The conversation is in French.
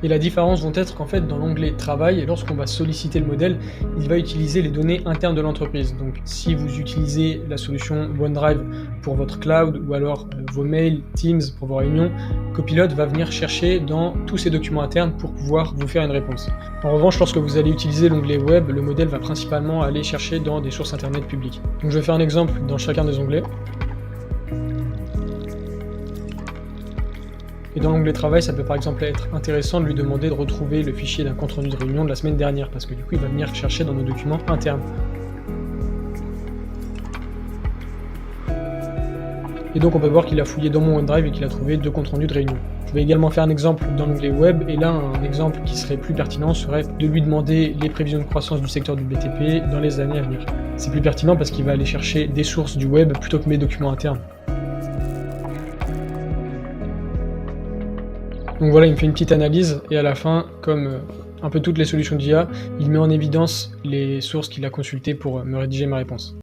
Et la différence vont être qu'en fait, dans l'onglet Travail, lorsqu'on va solliciter le modèle, il va utiliser les données internes de l'entreprise. Donc, si vous utilisez la solution OneDrive pour votre cloud ou alors vos mails, Teams pour vos réunions, Copilot va venir chercher dans tous ces documents internes pour pouvoir vous faire une réponse. En revanche, lorsque vous allez utiliser l'onglet Web, le modèle va principalement aller chercher dans des sources internet publiques. Donc, je vais faire un exemple dans chacun des onglets. Et dans l'onglet Travail, ça peut par exemple être intéressant de lui demander de retrouver le fichier d'un compte rendu de réunion de la semaine dernière, parce que du coup, il va venir chercher dans nos documents internes. Et donc on peut voir qu'il a fouillé dans mon OneDrive et qu'il a trouvé 2 comptes rendus de réunion. Je vais également faire un exemple dans l'onglet Web, et là un exemple qui serait plus pertinent serait de lui demander les prévisions de croissance du secteur du BTP dans les années à venir. C'est plus pertinent parce qu'il va aller chercher des sources du web plutôt que mes documents internes. Donc voilà, il me fait une petite analyse, et à la fin, comme un peu toutes les solutions d'IA, il met en évidence les sources qu'il a consultées pour me rédiger ma réponse.